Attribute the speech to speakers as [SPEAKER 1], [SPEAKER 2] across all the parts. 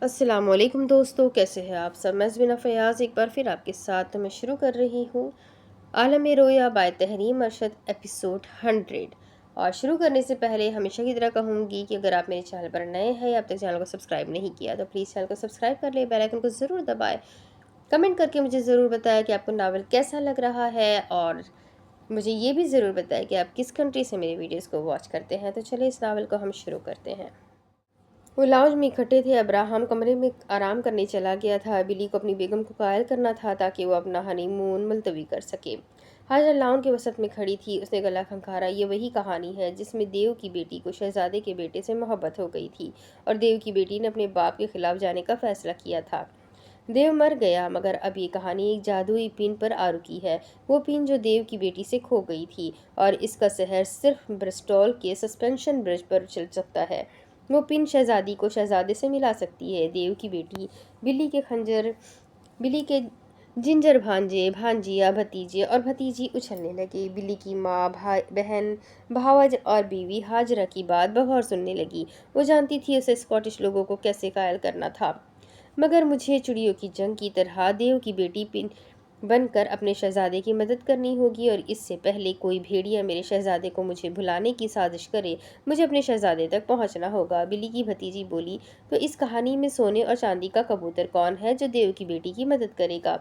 [SPEAKER 1] अस्सलाम वालेकुम दोस्तों, कैसे हैं आप सब। मैं ज़बीना फ़याज़ एक बार फिर आपके साथ मैं शुरू कर रही हूँ आलम रोया बाय तहरीम अरशद एपिसोड 100। और शुरू करने से पहले हमेशा की तरह कहूँगी कि अगर आप मेरे चैनल पर नए हैं या अब तक चैनल को सब्सक्राइब नहीं किया तो प्लीज़ चैनल को सब्सक्राइब कर ले, बेल आइकन को ज़रूर दबाएं। कमेंट करके मुझे ज़रूर बताएं कि आपको नावल कैसा लग रहा है, और मुझे ये भी ज़रूर बताएं कि आप किस कंट्री से मेरे वीडियोज़ को वॉच करते हैं। तो चलिए इस नावल को हम शुरू करते हैं। वो लाउंज में इकट्ठे थे। अब्राहम कमरे में आराम करने चला गया था। बिली को अपनी बेगम को कायल करना था ताकि वो अपना हनीमून मुलतवी कर सके। हाजरा लाउंज के वसत में खड़ी थी। उसने गला खंखारा। ये वही कहानी है जिसमें देव की बेटी को शहजादे के बेटे से मोहब्बत हो गई थी और देव की बेटी ने अपने बाप के खिलाफ जाने का फैसला किया था। देव मर गया, मगर अब ये कहानी एक जादुई पिन पर आ रुकी है। वो पिन जो देव की बेटी से खो गई थी, और इसका सहर सिर्फ ब्रिस्टॉल के सस्पेंशन ब्रिज पर चल सकता है। वो पिन शहजादी को शहजादे से मिला सकती है। देव की बेटी बिली के जिंजर भांजे, भांजिया, भतीजे और भतीजी उछलने लगे। बिली की माँ, भाई, बहन, भावज और बीवी हाजरा की बात बगौर सुनने लगी। वो जानती थी उसे स्कॉटिश लोगों को कैसे कायल करना था, मगर मुझे चिड़ियों की जंग की तरह देव की बेटी पिन बनकर अपने शहजादे की मदद करनी होगी, और इससे पहले कोई भेड़िया मेरे शहजादे को मुझे भुलाने की साजिश करे, मुझे अपने शहजादे तक पहुंचना होगा। बिली की भतीजी बोली, तो इस कहानी में सोने और चांदी का कबूतर कौन है जो देव की बेटी की मदद करेगा?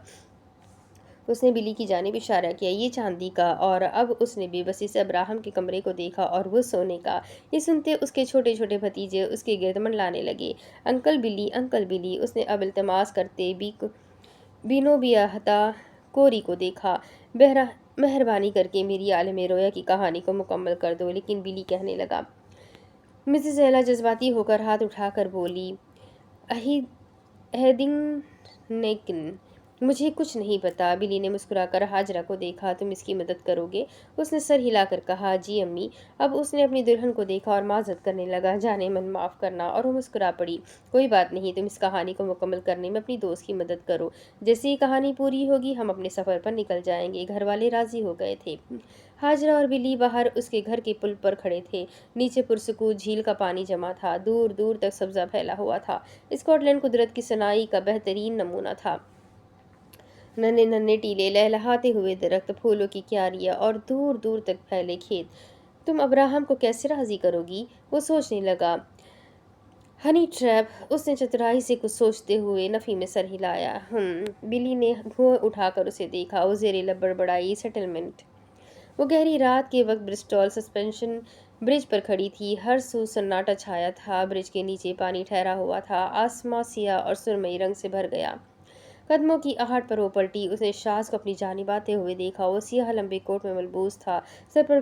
[SPEAKER 1] उसने बिली की जानिब इशारा किया। ये चांदी का। और अब उसने बेबसी से अब्राहम के कमरे को देखा, और वो सोने का। ये सुनते उसके छोटे छोटे भतीजे उसके गिर्द मंडलाने लगे। अंकल बिली, अंकल बिली। उसने अब इल्तमास करते बिनो बियाहता कोरी को देखा। बहरा मेहरबानी करके मेरी आलम रोया की कहानी को मुकम्मल कर दो। लेकिन बिली कहने लगा। मिसेस एला जज्बाती होकर हाथ उठाकर बोली, अही हेदिंग नेकिन, मुझे कुछ नहीं पता। बिली ने मुस्कुराकर हाजरा को देखा। तुम इसकी मदद करोगे? उसने सर हिलाकर कहा, जी अम्मी। अब उसने अपनी दुल्हन को देखा और माजरत करने लगा, जाने मन माफ़ करना। और वो मुस्कुरा पड़ी। कोई बात नहीं, तुम इस कहानी को मुकम्मल करने में अपनी दोस्त की मदद करो। जैसे ही कहानी पूरी होगी हम अपने सफ़र पर निकल जाएंगे। घर वाले राजी हो गए थे। हाजरा और बिली बाहर उसके घर के पुल पर खड़े थे। नीचे पुरसकून झील का पानी जमा था। दूर दूर तक सब्जा फैला हुआ था। स्कॉटलैंड कुदरत की सनाई का बेहतरीन नमूना था। नन्हे नन्हे टीले, लहलहाते हुए दरख्त, फूलों की क्यारियां और दूर दूर तक फैले खेत। तुम अब्राहम को कैसे राजी करोगी? वो सोचने लगा। Honey trap. उसने चतुराई से कुछ सोचते हुए नफ़ी में सर हिलाया। बिली ने घूं उठाकर उसे देखा। वो जेरे लब बड़बड़ाई, सेटलमेंट। वो गहरी रात के वक्त ब्रिस्टॉल सस्पेंशन ब्रिज पर खड़ी थी। हर सू सन्नाटा छाया था। ब्रिज के नीचे पानी ठहरा हुआ था। आसमां सिया और सुरमई रंग से भर गया। कदमों की आहट पर वो पलटी। उसने शाज को अपनी जानिब आते हुए देखा। वो सियाह लंबे कोट में मलबूस था। सर पर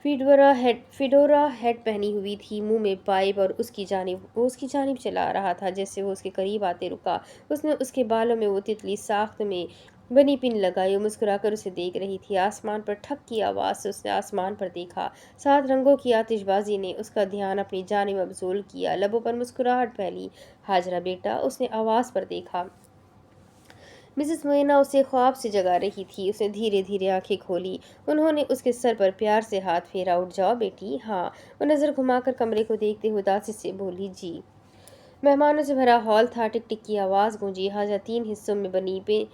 [SPEAKER 1] फिडोरा हेड पहनी हुई थी। मुंह में पाइप, और वो उसकी जानिब चला रहा था। जैसे वो उसके करीब आते रुका, उसने उसके बालों में वो तितली साख्त में बनी पिन लगाई। वो मुस्कुराकर उसे देख रही थी। आसमान पर ठक की आवाज़ से उसने आसमान पर देखा। 7 रंगों की आतिशबाजी ने उसका ध्यान अपनी जानिब मबजूल किया। लबों पर मुस्कुराहट फैली। हाजरा बेटा, उसने आवाज़ पर देखा। मिसेस मोइना उसे ख्वाब से जगा रही थी। उसने धीरे धीरे आंखें खोली। उन्होंने उसके सर पर प्यार से हाथ फेरा। उठ जाओ बेटी। हाँ। वो नज़र घुमाकर कमरे को देखते हुए उदासी से बोली, जी। मेहमानों से भरा हॉल था। टिक टिक की आवाज़ गूंजी। हाजा 3 हिस्सों में बनी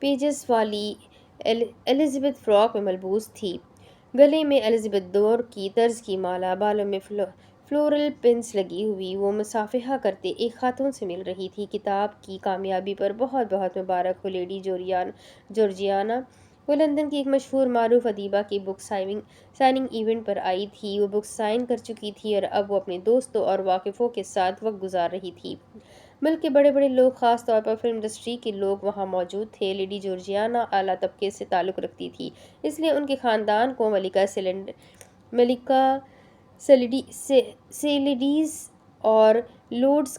[SPEAKER 1] पेजेस वाली एलिजाबेथ फ्रॉक में मलबूस थी। गले में एलिजाबेथ दौर की तर्ज की माला, बालों में फ्लोरल पिंस लगी हुई। वो मुसाफिहा करते एक खातून से मिल रही थी। किताब की कामयाबी पर बहुत बहुत मुबारक हो लेडी जॉर्जियाना। वो लंदन की एक मशहूर मारूफ अदीबा की बुक साइनिंग इवेंट पर आई थी। वो बुक साइन कर चुकी थी और अब वो अपने दोस्तों और वाकिफ़ों के साथ वक्त गुजार रही थी। मुल्क के बड़े बड़े लोग, ख़ास तौर पर फिल्म इंडस्ट्री के लोग वहाँ मौजूद थे। लेडी जॉर्जियाना आला तबके से ताल्लुक़ रखती थी, इसलिए उनके ख़ानदान को मलिका सेलिडीज और लॉर्ड्स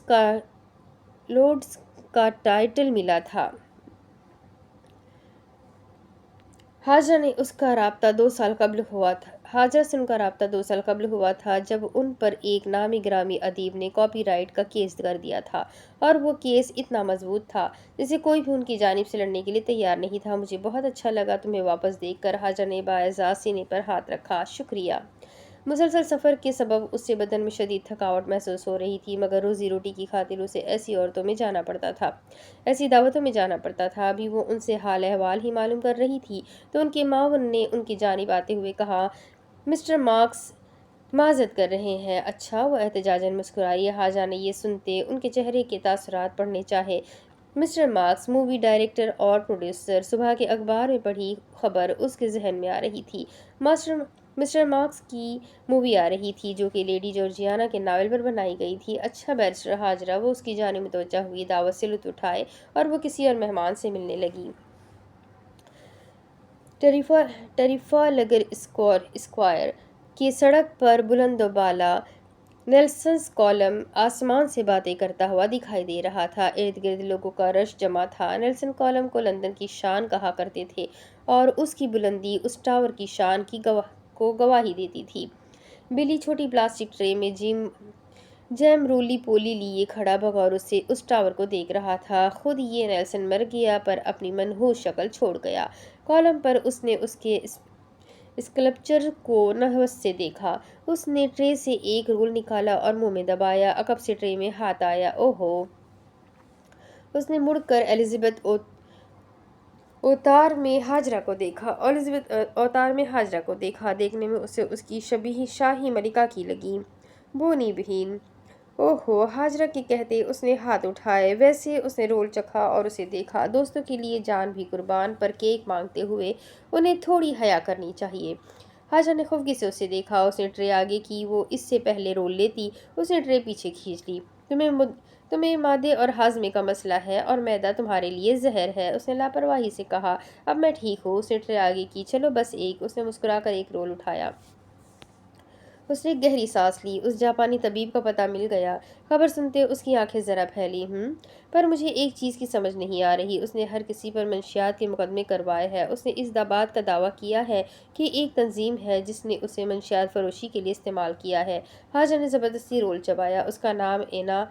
[SPEAKER 1] का टाइटल मिला था। हाजरा से उनका रब्ता 2 साल कब्ल हुआ था, जब उन पर एक नामी गिरामी अदीब ने कॉपीराइट का केस कर दिया था, और वो केस इतना मजबूत था जिसे कोई भी उनकी जानिब से लड़ने के लिए तैयार नहीं था। मुझे बहुत अच्छा लगा तुम्हें वापस देखकर। हाजरा ने बाएज़ाज़ सीने पर हाथ रखा। शुक्रिया। मुसलसल सफ़र के सबब उससे बदन में शदीद थकावट महसूस हो रही थी, मगर रोज़ी रोटी की खातिर उसे ऐसी औरतों में जाना पड़ता था, ऐसी दावतों में जाना पड़ता था। अभी वो उनसे हाल अहवाल ही मालूम कर रही थी तो उनके मावन ने उनकी जानिब आते हुए कहा, मिस्टर मार्क्स माजत कर रहे हैं। अच्छा, वो एहतजाजन मुस्कुराई। हाजा ने ये सुनते उनके चेहरे के तासुरात पढ़ने चाहे। मिस्टर मार्क्स मूवी डायरेक्टर और प्रोड्यूसर। सुबह के अखबार में पढ़ी खबर उसके जहन में आ रही थी। मास्टर मिस्टर मार्क्स की मूवी आ रही थी जो कि लेडी जॉर्जियाना के नावल पर बनाई गई थी। अच्छा बैरिस्टर हाजरा। वो उसकी जानिब मुतवज्जा हुई, दावत से लुत्फ उठाए और वो किसी और मेहमान से मिलने लगी। टरीफा टरीफा लगर स्क्वायर की सड़क पर बुलंदोबाला नेल्सन्स कॉलम आसमान से बातें करता हुआ दिखाई दे रहा था। इर्द गिर्द लोगों का रश जमा था। नेल्सन कॉलम को लंदन की शान कहा करते थे और उसकी बुलंदी उस टावर की शान की गवाही देती थी। बिली छोटी प्लास्टिक ट्रे में जैम रोली पोली लिए खड़ा बगौर उससे उस टावर को देख रहा था। खुद ये नेल्सन मर गया पर अपनी मनहूस शक्ल छोड़ गया। कॉलम पर उसने उसके स्कल्पचर को नहवस से देखा। उसने ट्रे से एक रोल निकाला और मुंह में दबाया। अकब से ट्रे में हाथ आया। ओहो! उसने मुड़कर अवतार में हाजरा को देखा। एलिजाबेथ अवतार में हाजरा को देखा। देखने में उसे उसकी शबीह शाही मलिका की लगी। बोनी बहन। ओहो! हाजरा के कहते उसने हाथ उठाए। वैसे उसने रोल चखा और उसे देखा। दोस्तों के लिए जान भी कुर्बान, पर केक मांगते हुए उन्हें थोड़ी हया करनी चाहिए। हाजरा ने खफगी से उसे देखा। उसने ट्रे आगे की। वो इससे पहले रोल लेती। उसने ट्रे पीछे खींच ली। तुम्हें मादे और हाजमे का मसला है और मैदा तुम्हारे लिए जहर है, उसने लापरवाही से कहा। अब मैं ठीक हूँ। उसने ट्रे आगे की। चलो बस एक। उसने मुस्कुराकर एक रोल उठाया। उसने एक गहरी सांस ली। उस जापानी तबीब का पता मिल गया। खबर सुनते उसकी आंखें जरा फैली। पर मुझे एक चीज़ की समझ नहीं आ रही। उसने हर किसी पर मंशियात के मुकदमे करवाए हैं। उसने इस बात का दावा किया है कि एक तंजीम है जिसने उसे मंशियात फरोशी के लिए इस्तेमाल किया है। हाजा ने ज़बरदस्ती रोल चबाया। उसका नाम एना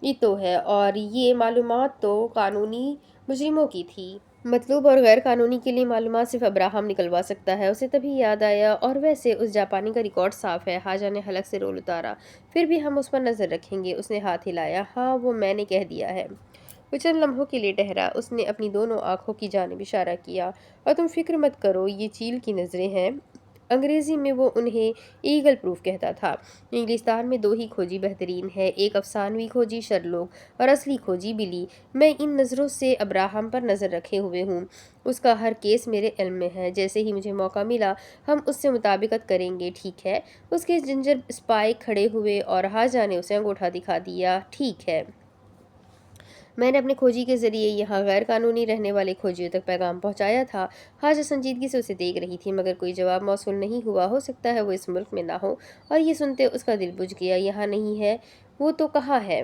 [SPEAKER 1] इतो है और ये मालूमात तो कानूनी मुजरिमों की थी। मतलूब और गैर कानूनी के लिए मालूमात सिर्फ अब्राहम निकलवा सकता है। उसे तभी याद आया, और वैसे उस जापानी का रिकॉर्ड साफ है। हाजा ने हलक से रोल उतारा। फिर भी हम उस पर नज़र रखेंगे। उसने हाथ हिलाया। हाँ, वो मैंने कह दिया है। वो चंद लम्हों के लिए ठहरा। उसने अपनी दोनों आंखों की जानिब इशारा किया। और तुम फिक्र मत करो, ये चील की नज़रें हैं। अंग्रेज़ी में वो उन्हें ईगल प्रूफ कहता था। इंग्लिस्तान में दो ही खोजी बेहतरीन है, एक अफसानवी खोजी शर्लोक और असली खोजी बिली। मैं इन नज़रों से अब्राहम पर नज़र रखे हुए हूँ। उसका हर केस मेरे इल्म में है। जैसे ही मुझे मौका मिला हम उससे मुताबिकत करेंगे, ठीक है? उसके जिंजर स्पाई खड़े हुए और हाजा ने उसे अंगूठा दिखा दिया। ठीक है। मैंने अपने खोजी के ज़रिए यहाँ गैर कानूनी रहने वाले खोजियों तक पैगाम पहुँचाया था। हाजा संजीदगी से उसे देख रही थी, मगर कोई जवाब मौसूल नहीं हुआ। हो सकता है वो इस मुल्क में ना हो। और ये सुनते उसका दिल बुझ गया। यहाँ नहीं है वो तो कहाँ है?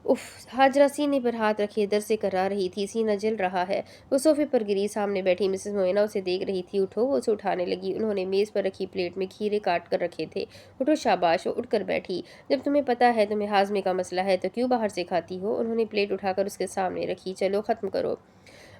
[SPEAKER 1] उफ! हाजरा सीने पर हाथ रखे दर से करा रही थी। सीना जल रहा है। वो सोफे पर गिरी। सामने बैठी मिसेस मोइना उसे देख रही थी। उठो। वो उसे उठाने लगी। उन्होंने मेज़ पर रखी प्लेट में खीरे काट कर रखे थे। उठो, शाबाश। वो उठकर बैठी। जब तुम्हें पता है तुम्हें हाजमे का मसला है तो क्यों बाहर से खाती हो? उन्होंने प्लेट उठाकर उसके सामने रखी। चलो ख़त्म करो।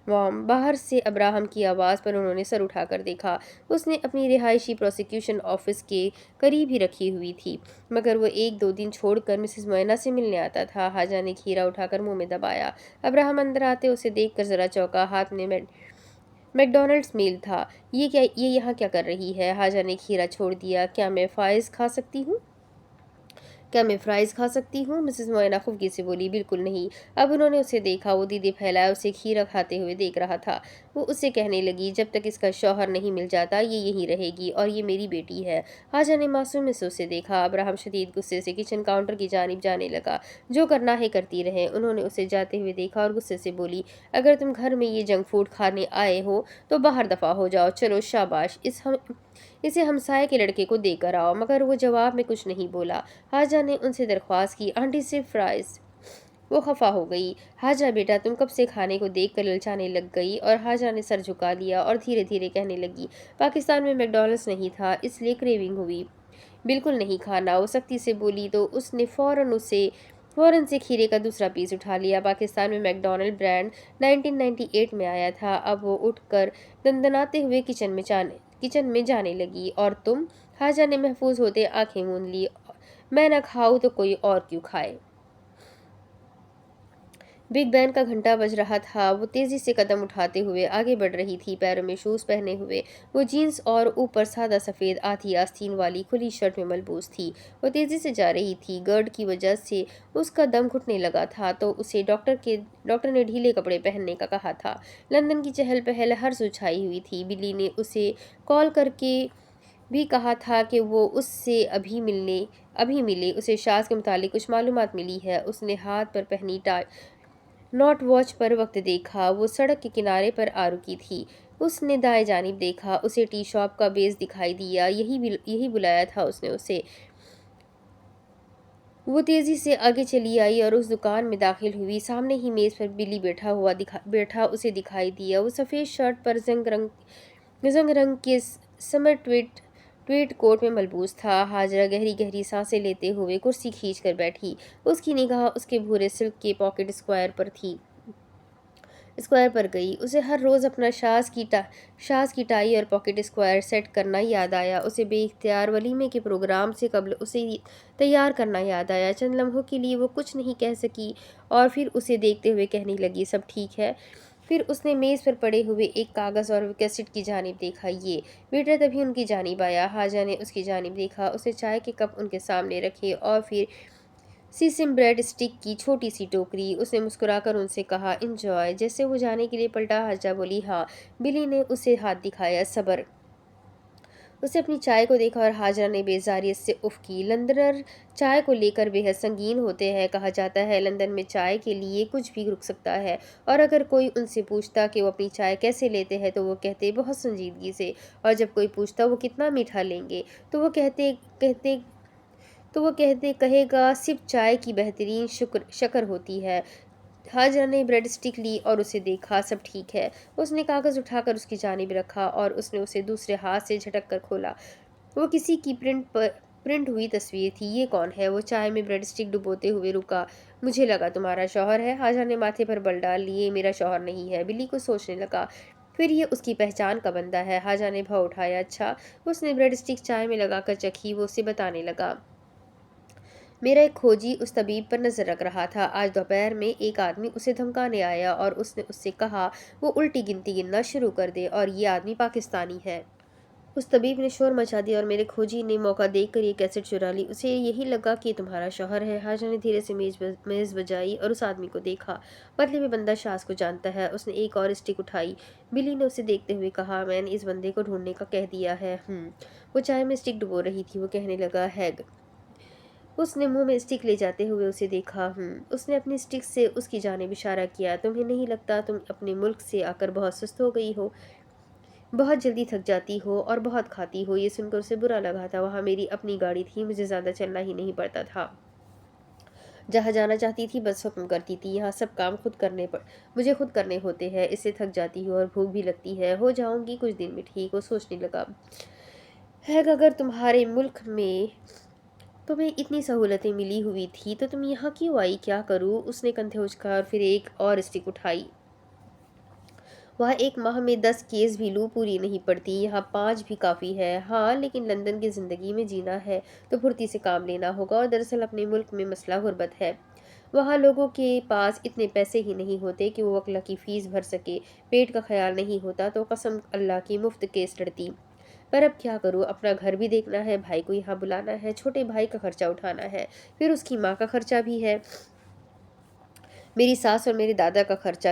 [SPEAKER 1] बाहर से अब्राहम की आवाज़ पर उन्होंने सर उठाकर देखा। उसने अपनी रिहायशी प्रोसिक्यूशन ऑफिस के करीब ही रखी हुई थी, मगर वो एक दो दिन छोड़कर मिसेस मोइना से मिलने आता था। हाजा ने खीरा उठाकर मुंह में दबाया। अब्राहम अंदर आते उसे देखकर ज़रा चौंका। हाथ में मैकडॉनल्ड्स मील था। ये यहाँ क्या कर रही है? हाजा ने खीरा छोड़ दिया। क्या मैं फ्राइज़ खा सकती हूँ? मिसेस मोइना खुफगी से बोली। बिल्कुल नहीं। अब उन्होंने उसे देखा। वो दीदे फैलाए उसे खीरा खाते हुए देख रहा था। वो उससे कहने लगी, जब तक इसका शौहर नहीं मिल जाता ये यहीं रहेगी और ये मेरी बेटी है। हाजा ने मासूमी से उसे देखा। अब्राहम शदीद गुस्से से किचन काउंटर की जानिब जाने लगा। जो करना है करती रहे। उन्होंने उसे जाते हुए देखा और गुस्से से बोली, अगर तुम घर में ये जंक फूड खाने आए हो तो बाहर दफ़ा हो जाओ। चलो शाबाश। इसे हमसाये के लड़के को देकर आओ। मगर वो जवाब में कुछ नहीं बोला। हाजा ने उनसे दरख्वास्त की, आंटी से फ्राइज़। वो खफा हो गई। हाजा बेटा, तुम कब से खाने को देख कर ललचाने लग गई? और हाजा ने सर झुका लिया और धीरे धीरे कहने लगी, पाकिस्तान में मैकडॉनल्ड्स नहीं था इसलिए क्रेविंग हुई। बिल्कुल नहीं खाना, वो सख्ती से बोली तो उसने फ़ौरन से खीरे का दूसरा पीस उठा लिया। पाकिस्तान में मैकडॉनल्ड ब्रांड 1998 में आया था। अब वो उठकर दंदनाते हुए किचन में जाने लगी। और तुम? हाजा ने महफूज होते आंखें मूंद ली। मैं न खाऊं तो कोई और क्यों खाए। बिग बैन का घंटा बज रहा था। वो तेजी से कदम उठाते हुए आगे बढ़ रही थी, पैरों में शूज पहने हुए। वो जीन्स और ऊपर सादा सफेद आधी आस्तीन वाली खुली शर्ट में मलबूस थी। वो तेजी से जा रही थी। गर्ड की वजह से उसका दम घुटने लगा था तो उसे डॉक्टर ने ढीले कपड़े पहनने का कहा था। लंदन की चहल पहल हर सुझाई हुई थी। बिली ने उसे कॉल करके भी कहा था कि वो उससे अभी मिले। उसे शाज के मुतालिक कुछ मालूमात मिली है। उसने हाथ पर पहनी नॉट वॉच पर वक्त देखा। वो सड़क के किनारे पर आ रुकी थी। उसने दाएं जानिब देखा। उसे टी शॉप का बेस दिखाई दिया। यही बुलाया था उसने उसे। वो तेजी से आगे चली आई और उस दुकान में दाखिल हुई। सामने ही मेज पर बिली बैठा उसे दिखाई दिया। वो सफ़ेद शर्ट पर जंग रंग के समर ट्वीट कोट में मलबूस था। हाजरा गहरी गहरी सांसें लेते हुए कुर्सी खींच कर बैठी। उसकी निगाह उसके भूरे सिल्क के पॉकेट स्क्वायर पर गई। उसे हर रोज़ अपना शाज की टाई और पॉकेट स्क्वायर सेट करना याद आया। उसे बेइख्तियार वलीमे के प्रोग्राम से कबल उसे तैयार करना याद आया। चंद लम्हों के लिए वो कुछ नहीं कह सकी और फिर उसे देखते हुए कहने लगी, सब ठीक है। फिर उसने मेज़ पर पड़े हुए एक कागज़ और कैसेट की जानिब देखा। ये वेटर तभी उनकी जानिब आया। हाजा ने उसकी जानिब देखा। उसने चाय के कप उनके सामने रखे और फिर सीसम ब्रेड स्टिक की छोटी सी टोकरी। उसने मुस्कुराकर उनसे कहा, इंजॉय। जैसे वो जाने के लिए पलटा, हाजा बोली, हाँ। बिली ने उसे हाथ दिखाया, सबर। उसे अपनी चाय को देखा और हाजरा ने बेजारियत से उफ की। लंदनर चाय को लेकर बेहद संगीन होते हैं। कहा जाता है लंदन में चाय के लिए कुछ भी रुक सकता है। और अगर कोई उनसे पूछता कि वो अपनी चाय कैसे लेते हैं तो वो कहते बहुत संजीदगी से। और जब कोई पूछता वो कितना मीठा लेंगे तो वो कहते कहेगा सिर्फ चाय की बेहतरीन शक्कर होती है। हाजरा ने ब्रेड स्टिक ली और उसे देखा, सब ठीक है। उसने कागज़ उठाकर उसकी जानिब रखा और उसने उसे दूसरे हाथ से झटक कर खोला। वो किसी की प्रिंट हुई तस्वीर थी। ये कौन है? वो चाय में ब्रेड स्टिक डुबोते हुए रुका। मुझे लगा तुम्हारा शौहर है। हाजरा ने माथे पर बल डाल लिए, मेरा शौहर नहीं है। बिली को सोचने लगा, फिर ये उसकी पहचान का बंदा है। हाजरा ने भाव उठाया, अच्छा। उसने ब्रेड स्टिक चाय में लगाकर चखी। वो उसे बताने लगा, मेरा एक खोजी उस तबीब पर नज़र रख रहा था। आज दोपहर में एक आदमी उसे धमकाने आया और उसने उससे कहा वो उल्टी गिनती गिनना शुरू कर दे और ये आदमी पाकिस्तानी है। उस तबीब ने शोर मचा दिया और मेरे खोजी ने मौका देखकर ये कैसेट चुरा ली। उसे यही लगा कि तुम्हारा शौहर है। हाजा ने धीरे से मेज़ बजाई और उस आदमी को देखा। बदले में बंदा शाज को जानता है। उसने एक और स्टिक उठाई। बिली ने उसे देखते हुए कहा, मैंने इस बंदे को ढूंढने का कह दिया है। वो चाय में स्टिक डुबो रही थी। वो कहने लगा, हैग। उसने मुंह में स्टिक ले जाते हुए उसे देखा। उसने अपनी स्टिक से उसकी जानिब इशारा किया। तुम्हें नहीं लगता तुम अपने मुल्क से आकर बहुत सुस्त हो गई हो? बहुत जल्दी थक जाती हो और बहुत खाती हो? ये सुनकर उसे बुरा लगा था। वहाँ मेरी अपनी गाड़ी थी, मुझे ज़्यादा चलना ही नहीं पड़ता था। जहाँ जाना चाहती थी बस हुक्म करती थी। यहाँ सब काम मुझे खुद करने होते हैं। इससे थक जाती हूँ और भूख भी लगती है। हो जाऊंगी कुछ दिन में ठीक। वो सोचने लगा, है अगर तुम्हारे मुल्क में तुम्हें इतनी सहूलतें मिली हुई थी तो तुम यहाँ क्यों आई? क्या करूँ? उसने कंधे उचका फिर एक और स्टिक उठाई। वहाँ एक माह में 10 केस भी लूँ पूरी नहीं पड़ती। यहाँ 5 भी काफ़ी है। हाँ, लेकिन लंदन की ज़िंदगी में जीना है तो फुर्ती से काम लेना होगा। और दरअसल अपने मुल्क में मसला गुर्बत है। वहाँ लोगों के पास इतने पैसे ही नहीं होते कि वो वकला की फ़ीस भर सके। पेट का ख्याल नहीं होता तो कसम अल्लाह की मुफ्त केस लड़ती। पर अब क्या करूँ? अपना घर भी देखना है, भाई को यहाँ बुलाना है, छोटे भाई का खर्चा उठाना है, फिर उसकी माँ का खर्चा भी है, मेरी सास और मेरे दादा का खर्चा।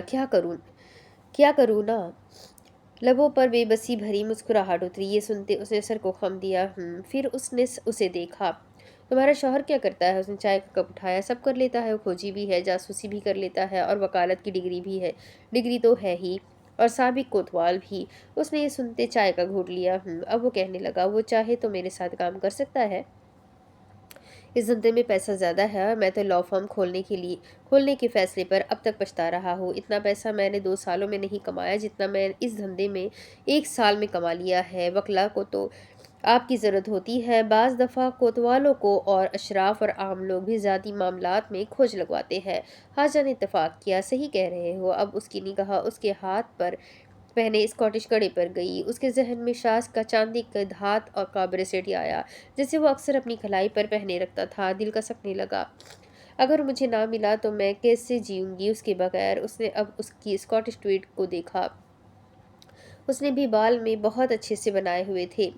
[SPEAKER 1] क्या करूँ ना? लबों पर बेबसी भरी मुस्कुराहट उतरी। ये सुनते उसने सर को खम दिया। फिर उसने उसे देखा। तुम्हारा शौहर क्या करता है? उसने चाय का कप उठाया। सब कर लेता है। वो खोजी भी है, जासूसी भी कर लेता है और वकालत की डिग्री भी है। डिग्री तो है ही, और साबिक कोतवाल भी। उसने ये सुनते चाय का घूंट लिया। अब वो कहने लगा, वो चाहे तो मेरे साथ काम कर सकता है। इस धंधे में पैसा ज़्यादा है और मैं तो लॉ फर्म खोलने के फैसले पर अब तक पछता रहा हूँ। इतना पैसा मैंने 2 सालों में नहीं कमाया जितना मैं इस धंधे में 1 साल में कमा लिया है। वकला को तो आपकी ज़रूरत होती है। बाज़ दफ़ा कोतवालों को और अशराफ और आम लोग भी ज़ाती मामलात में खोज लगवाते हैं। हाजा ने इत्तफाक किया, सही कह रहे हो। अब उसकी निगाह उसके हाथ पर पहने स्कॉटिश घड़े पर गई। उसके ज़हन में शास का चांदी का धात और का ब्रेसलेट आया, जिसे वो अक्सर अपनी कलाई पर पहने रखता था। दिल कसकने लगा। अगर मुझे ना मिला तो मैं कैसे जीऊँगी उसके बगैर। उसने अब उसकी स्कॉटिश ट्वीट को देखा। उसने भी बाल में बहुत अच्छे से बनाए हुए थे।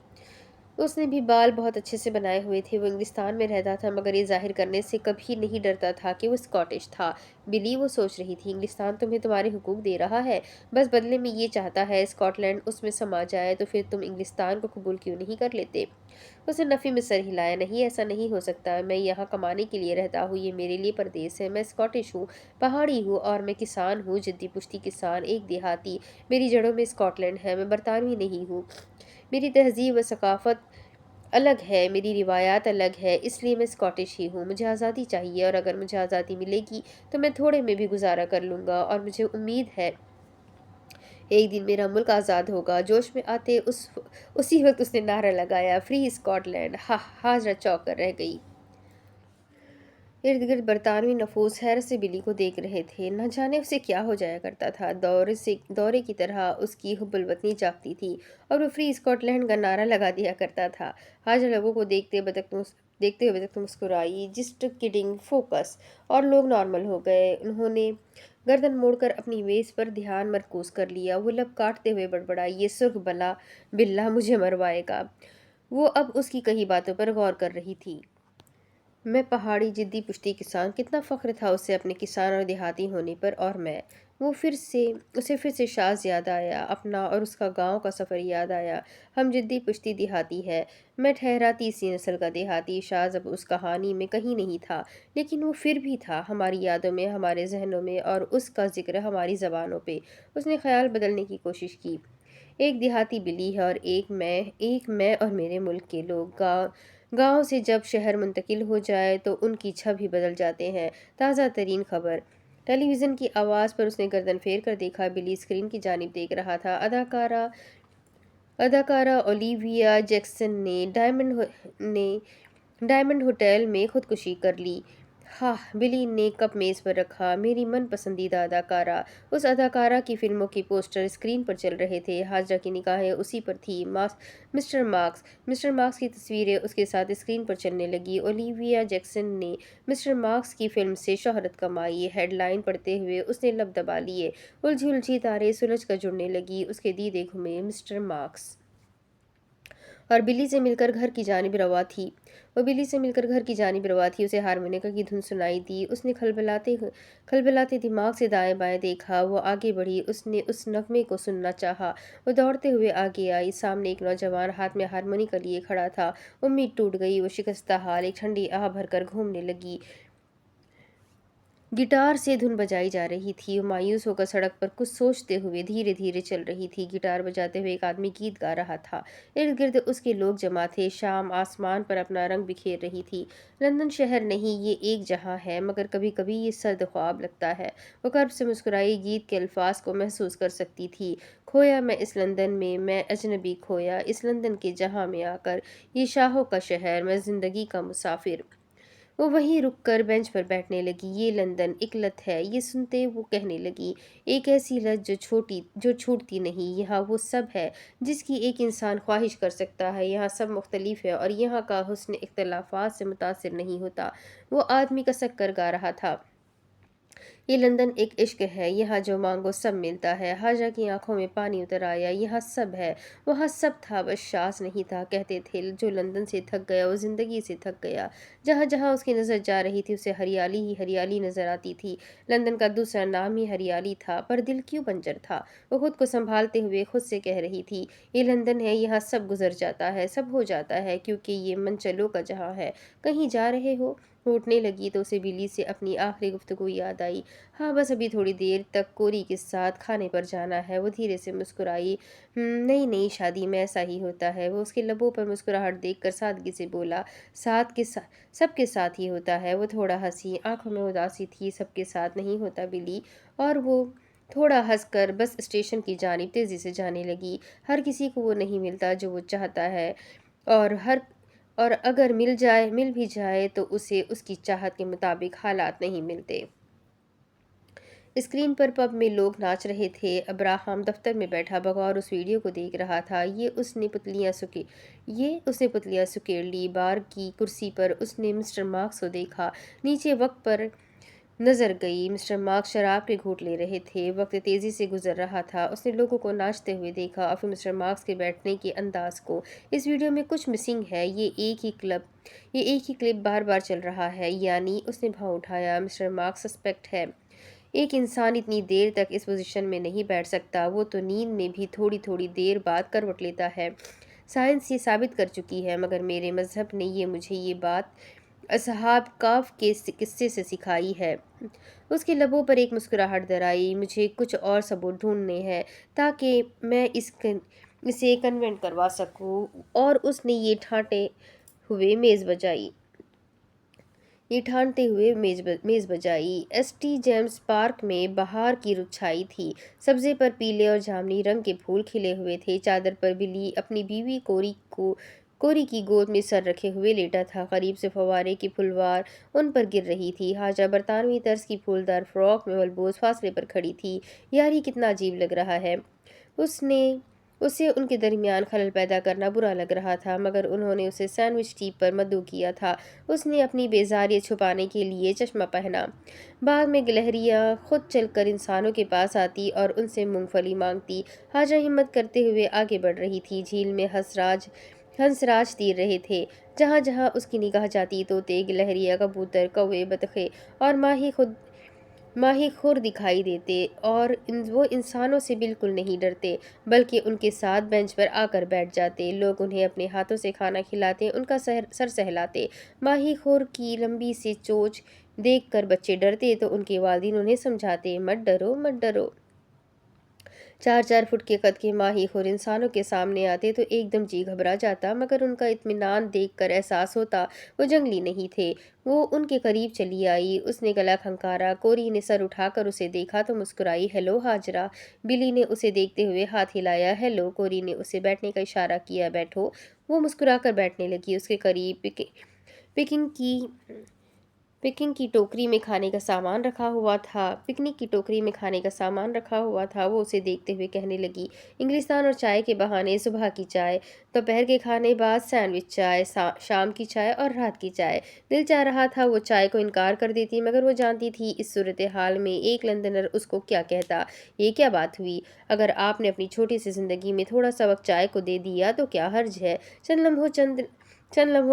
[SPEAKER 1] उसने भी बाल बहुत अच्छे से बनाए हुए थे। वो इंग्लिस्तान में रहता था, मगर ये ज़ाहिर करने से कभी नहीं डरता था कि वो स्कॉटिश था। बिली, वो सोच रही थी, इंग्लिस्तान तुम्हें तुम्हारे हुकूक दे रहा है, बस बदले में ये चाहता है स्कॉटलैंड उसमें समा जाए, तो फिर तुम इंग्लिस्तान को कबूल क्यों नहीं कर लेते? उसने नफ़ी में सर हिलाया। नहीं, ऐसा नहीं हो सकता। मैं यहाँ कमाने के लिए रहता हूँ, ये मेरे लिए परदेस है। मैं स्कॉटिश हूँ, पहाड़ी हूँ, और मैं किसान हूँ, जद्दी पुश्ती किसान, एक देहाती। मेरी जड़ों में स्कॉटलैंड है। मैं बरतानवी नहीं हूँ। मेरी तहज़ीब व सकाफ़त अलग है, मेरी रिवायात अलग है, इसलिए मैं स्कॉटिश ही हूँ। मुझे आज़ादी चाहिए, और अगर मुझे आज़ादी मिलेगी तो मैं थोड़े में भी गुज़ारा कर लूँगा, और मुझे उम्मीद है एक दिन मेरा मुल्क आज़ाद होगा। जोश में आते उसी वक्त उसने नारा लगाया, फ्री स्कॉटलैंड। हा! हाजरा चौंक कर रह गई। इर्द गिर्द बरतानवी नफूस हैरत से बिली को देख रहे थे। न जाने उसे क्या हो जाया करता था। दौरे की तरह उसकी हुब्बुल वतनी जागती थी, और वो फ्री स्कॉटलैंड का नारा लगा दिया करता था। हाजरा लोगों को देखते हुए बतख मुस्कुराई। Just kidding, focus. और लोग नॉर्मल हो गए। उन्होंने गर्दन मोड़कर अपनी वेस पर ध्यान मरकूज कर लिया। वो लब काटते हुए बड़बड़ाई, ये सुर्ख बला बिल्ला मुझे मरवाएगा। वो अब उसकी कही बातों पर गौर कर रही थी। मैं पहाड़ी जिद्दी पुश्ती किसान, कितना फ़ख्र था उसे अपने किसान और देहाती होने पर। और मैं, वो फिर से उसे फिर से शाज़ याद आया, अपना और उसका गांव का सफ़र याद आया। हम जिद्दी पुश्ती देहाती है, मैं ठहरा तीसरी नस्ल का देहाती। शाज़ अब उस कहानी में कहीं नहीं था, लेकिन वो फिर भी था, हमारी यादों में, हमारे जहनों में, और उसका जिक्र हमारी ज़बानों पे। उसने ख्याल बदलने की कोशिश की। एक देहाती बिल्ली है और एक मैं और मेरे मुल्क के लोग। गांव से जब शहर मुंतकिल हो जाए तो उनकी छवि ही बदल जाते हैं। ताज़ा तरीन खबर। टेलीविज़न की आवाज़ पर उसने गर्दन फेर कर देखा। बिल्ली स्क्रीन की जानिब देख रहा था। अदाकारा ओलिविया जैक्सन ने डायमंड होटल में खुदकुशी कर ली। हाँ, बिली ने कप मेज़ पर रखा। मेरी मन पसंदीदा अदाकारा। उस अदाकारा की फिल्मों के पोस्टर स्क्रीन पर चल रहे थे। हाजरा की निगाहें उसी पर थी। मिस्टर मार्क्स की तस्वीरें उसके साथ स्क्रीन पर चलने लगी। ओलिविया जैक्सन ने मिस्टर मार्क्स की फिल्म से शोहरत कमाई। हेडलाइन पढ़ते हुए उसने लब दबा लिए। उलझी उलझी तारें सुलझ कर जुड़ने लगी। उसके दीदे घूमे। मिस्टर मार्क्स और बिल्ली से मिलकर घर की जानिब रवा थी। वो बिल्ली से मिलकर घर की जानिब रवा थी। उसे हारमोनिका की धुन सुनाई दी। उसने खलबलाते दिमाग से दाएं बाएं देखा। वो आगे बढ़ी। उसने उस नगमे को सुनना चाहा। वो दौड़ते हुए आगे आई। सामने एक नौजवान हाथ में हारमोनिका लिए खड़ा था। उम्मीद टूट गई। वो शिकस्ता हाल एक ठंडी आह भरकर घूमने लगी। गिटार से धुन बजाई जा रही थी। वो मायूस होकर सड़क पर कुछ सोचते हुए धीरे धीरे चल रही थी। गिटार बजाते हुए एक आदमी गीत गा रहा था। इर्द गिर्द उसके लोग जमा थे। शाम आसमान पर अपना रंग बिखेर रही थी। लंदन शहर नहीं, ये एक जहां है, मगर कभी कभी ये सर्द ख्वाब लगता है। वो कर्ब से मुस्कुराई। गीत के अल्फाज को महसूस कर सकती थी। खोया मैं इस लंदन में, मैं अजनबी खोया इस लंदन के जहां में आकर, ये शाहों का शहर, मैं जिंदगी का मुसाफिर। वो वहीं रुक कर बेंच पर बैठने लगी। ये लंदन एक लत है, ये सुनते वो कहने लगी। एक ऐसी लत जो छूटती नहीं। यहाँ वो सब है जिसकी एक इंसान ख्वाहिश कर सकता है। यहाँ सब मुख्तलिफ है, और यहाँ का हुस्न इख्तलाफात से मुतासिर नहीं होता। वो आदमी कसक कर गा रहा था। ये लंदन एक इश्क है, यहाँ जो मांगो सब मिलता है। हाजा की आंखों में पानी उतर आया। यहाँ सब है, वहाँ सब था, बस शास नहीं था। कहते थे जो लंदन से थक गया वो जिंदगी से थक गया। जहाँ जहाँ उसकी नज़र जा रही थी उसे हरियाली ही हरियाली नजर आती थी। लंदन का दूसरा नाम ही हरियाली था, पर दिल क्यों बंजर था? वो खुद को संभालते हुए खुद से कह रही थी, ये लंदन है, यहाँ सब गुजर जाता है, सब हो जाता है, क्योंकि ये मनचलों का जहाँ है। कहीं जा रहे हो? वो उठने लगी तो उसे बिल्ली से अपनी आखिरी गुफ्तगू याद आई। हाँ, बस अभी थोड़ी देर तक कोरी के साथ खाने पर जाना है। वो धीरे से मुस्कुराई। नहीं नहीं, शादी में ऐसा ही होता है। वो उसके लबों पर मुस्कुराहट देखकर सादगी से बोला, साथ के साथ सबके साथ ही होता है। वो थोड़ा हंसी, आंखों में उदासी थी। सबके साथ नहीं होता बिल्ली। और वो थोड़ा हंसकर बस स्टेशन की जानिब तेजी से जाने लगी। हर किसी को वो नहीं मिलता जो वो चाहता है, और अगर मिल भी जाए तो उसे उसकी चाहत के मुताबिक हालात नहीं मिलते। اسکرین پر پب میں لوگ ناچ رہے تھے۔ ابراہم دفتر میں بیٹھا بغور اس ویڈیو کو دیکھ رہا تھا۔ یہ اس نے پتلیاں سکیڑ لی۔ بار کی کرسی پر اس نے مسٹر مارکس کو دیکھا۔ نیچے وقت پر نظر گئی۔ مسٹر مارکس شراب کے گھونٹ لے رہے تھے۔ وقت تیزی سے گزر رہا تھا۔ اس نے لوگوں کو ناچتے ہوئے دیکھا اور پھر مسٹر مارکس کے بیٹھنے کے انداز کو۔ اس ویڈیو میں کچھ مسنگ ہے۔ یہ ایک ہی کلپ بار بار چل رہا ہے۔ یعنی اس نے بھاؤں اٹھایا۔ مسٹر مارکس سسپیکٹ ہے۔ ایک انسان اتنی دیر تک اس پوزیشن میں نہیں بیٹھ سکتا۔ وہ تو نیند میں بھی تھوڑی تھوڑی دیر بعد کروٹ لیتا ہے۔ سائنس یہ ثابت کر چکی ہے، مگر میرے مذہب نے مجھے یہ بات اصحاب کہف کے قصے سے سکھائی ہے۔ اس کے لبوں پر ایک مسکراہٹ در آئی۔ مجھے کچھ اور ثبوت ڈھونڈنے ہیں تاکہ میں اسے کنونٹ کروا سکوں۔ اور اس نے یہ ٹھانتے ہوئے میز بجائی۔ ایس ٹی جیمز پارک میں بہار کی رت چھائی تھی۔ سبزے پر پیلے اور جامنی رنگ کے پھول کھلے ہوئے تھے۔ چادر پر بلی اپنی بیوی کوری کی گود میں سر رکھے ہوئے لیٹا تھا۔ قریب سے فوارے کی پھلوار ان پر گر رہی تھی۔ حاجہ برطانوی طرز کی پھولدار فراک میں ملبوس فاصلے پر کھڑی تھی۔ یار یہ کتنا عجیب لگ رہا ہے۔ اسے ان کے درمیان خلل پیدا کرنا برا لگ رہا تھا، مگر انہوں نے اسے سینڈوچ ٹیپ پر مدعو کیا تھا۔ اس نے اپنی بیزاریت چھپانے کے لیے چشمہ پہنا۔ باغ میں گلہریاں خود چل کر انسانوں کے پاس آتی اور ان سے مونگ پھلی مانگتی۔ حاجہ ہمت کرتے ہوئے آگے بڑھ رہی تھی۔ جھیل میں ہنس راج تیر رہے تھے۔ جہاں جہاں اس کی نگاہ جاتی طوطے، گلہریاں، کبوتر، کوے، بطخیں اور ماہی خور دکھائی دیتے، اور وہ انسانوں سے بالکل نہیں ڈرتے، بلکہ ان کے ساتھ بینچ پر آ کر بیٹھ جاتے۔ لوگ انہیں اپنے ہاتھوں سے کھانا کھلاتے، ان کا سر سہلاتے۔ ماہی خور کی لمبی سی چونچ دیکھ کر بچے ڈرتے تو ان کے والدین انہیں سمجھاتے، مت ڈرو مت ڈرو۔ 4 فٹ کے قد کے ماہی خور انسانوں کے سامنے آتے تو ایک دم جی گھبرا جاتا، مگر ان کا اطمینان دیکھ کر احساس ہوتا وہ جنگلی نہیں تھے۔ وہ ان کے قریب چلی آئی۔ اس نے گلا کھنکارا۔ کوری نے سر اٹھا کر اسے دیکھا تو مسکرائی۔ ہیلو ہاجرہ۔ بلی نے اسے دیکھتے ہوئے ہاتھ ہلایا۔ ہیلو۔ کوری نے اسے بیٹھنے کا اشارہ کیا۔ بیٹھو۔ وہ مسکرا کر بیٹھنے لگی۔ اس کے قریب پکنک کی ٹوکری میں کھانے کا سامان رکھا ہوا تھا۔ وہ اسے دیکھتے ہوئے کہنے لگی، انگلستان اور چائے کے بہانے، صبح کی چائے، دوپہر کے کھانے بعد سینڈوچ چائے، شام کی چائے اور رات کی چائے۔ دل چاہ رہا تھا وہ چائے کو انکار کر دیتی، مگر وہ جانتی تھی اس صورتحال میں ایک لندنر اس کو کیا کہتا۔ یہ کیا بات ہوئی؟ اگر آپ نے اپنی چھوٹی سی زندگی میں تھوڑا سا وقت چائے کو دے دیا تو کیا حرج ہے؟ چند لمحوں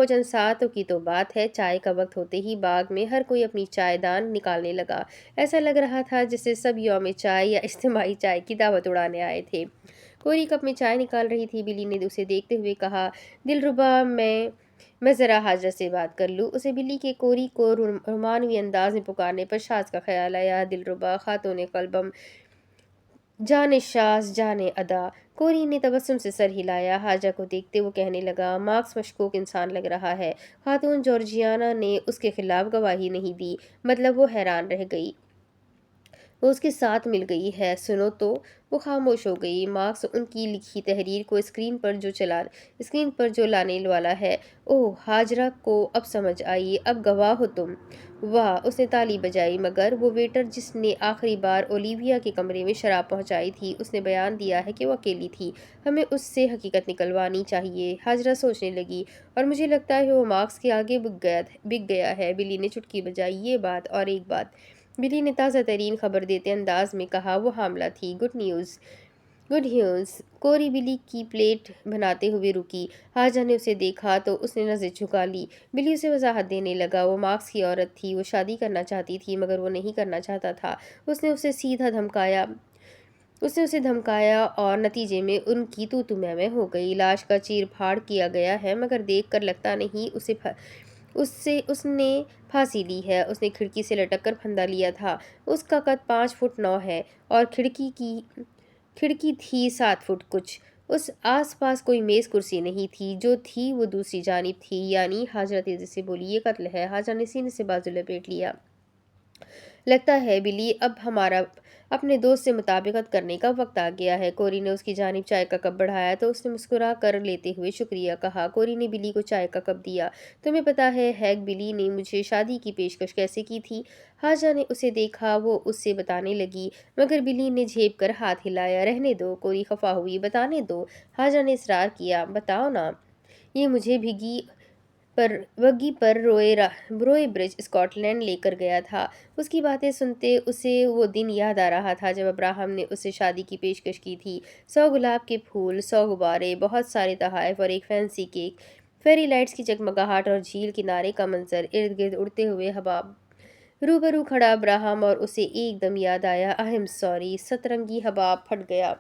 [SPEAKER 1] چند ساعتوں کی تو بات ہے۔ چائے کا وقت ہوتے ہی باغ میں ہر کوئی اپنی چائے دان نکالنے لگا۔ ایسا لگ رہا تھا جیسے سب یوم چائے یا اجتماعی چائے کی دعوت اڑانے آئے تھے۔ کوری کپ میں چائے نکال رہی تھی۔ بلی نے اسے دیکھتے ہوئے کہا، دلربا میں ذرا حاجرہ سے بات کر لوں۔ اسے بلی کے کوری کو رومانوی انداز میں پکارنے پر شاز کا خیال آیا۔ دلربا خاتون قلبم، جان شاز جان ادا۔ کوری نے تبسم سے سر ہلایا۔ حاجہ کو دیکھتے وہ کہنے لگا، مارکس مشکوک انسان لگ رہا ہے۔ خاتون جارجیانا نے اس کے خلاف گواہی نہیں دی۔ مطلب وہ حیران رہ گئی۔ وہ اس کے ساتھ مل گئی ہے۔ سنو تو۔ وہ خاموش ہو گئی۔ مارکس ان کی لکھی تحریر کو اسکرین پر جو لانے والا ہے۔ اوہ، حاجرہ کو اب سمجھ آئی۔ اب گواہ ہو تم۔ واہ، اس نے تالی بجائی۔ مگر وہ ویٹر جس نے آخری بار اولیویا کے کمرے میں شراب پہنچائی تھی، اس نے بیان دیا ہے کہ وہ اکیلی تھی۔ ہمیں اس سے حقیقت نکلوانی چاہیے۔ حاجرہ سوچنے لگی، اور مجھے لگتا ہے وہ مارکس کے آگے بک گیا ہے۔ بلی نے چٹکی بجائی۔ یہ بات اور ایک بات۔ بلی نے تازہ ترین خبر دیتے انداز میں کہا، وہ حاملہ تھی۔ Good news. کوری بلی کی پلیٹ بناتے ہوئے رکی۔ حاجہ نے اسے دیکھا تو اس نے نظر جھکا لی۔ بلی اسے وضاحت دینے لگا، وہ مارکس کی عورت تھی۔ وہ شادی کرنا چاہتی تھی، مگر وہ نہیں کرنا چاہتا تھا۔ اس نے اسے دھمکایا اور نتیجے میں ان کی تو میں ہو گئی۔ لاش کا چیر پھاڑ کیا گیا ہے، مگر دیکھ کر لگتا نہیں اس نے پھانسی لی ہے۔ اس نے کھڑکی سے لٹک کر پھندا لیا تھا۔ اس کا قد 5 فٹ 9 ہے اور کھڑکی تھی 7 فٹ کچھ۔ اس آس پاس کوئی میز کرسی نہیں تھی۔ جو تھی وہ دوسری جانب تھی۔ یعنی؟ حاجرہ تیزی سے بولی، یہ قتل ہے۔ حاجہ نے سینے سے بازو لپیٹ لیا۔ لگتا ہے بلی، اب اپنے دوست سے مطابقت کرنے کا وقت آ گیا ہے۔ کوری نے اس کی جانب چائے کا کپ بڑھایا تو اس نے مسکرا کر لیتے ہوئے شکریہ کہا۔ کوری نے بلی کو چائے کا کپ دیا۔ تمہیں پتا ہے ہیگ بلی نے مجھے شادی کی پیشکش کیسے کی تھی؟ حاجہ نے اسے دیکھا، وہ اس سے بتانے لگی مگر بلی نے جھیپ کر ہاتھ ہلایا۔ رہنے دو، کوری خفا ہوئی۔ بتانے دو، حاجہ نے اصرار کیا۔ بتاؤ نا۔ یہ مجھے وگی پر روئے برج اسکاٹ لینڈ لے کر گیا تھا۔ اس کی باتیں سنتے اسے وہ دن یاد آ رہا تھا جب ابراہم نے اسے شادی کی پیشکش کی تھی۔ 100 گلاب کے پھول، 100 غبارے، بہت سارے تحائف اور ایک فینسی کیک، فیری لائٹس کی جگمگاہٹ اور جھیل کنارے کا منظر، ارد گرد اڑتے ہوئے حباب۔ روبرو کھڑا ابراہم اور اسے ایک دم یاد آیا۔ سوری، سترنگی حباب پھٹ گیا۔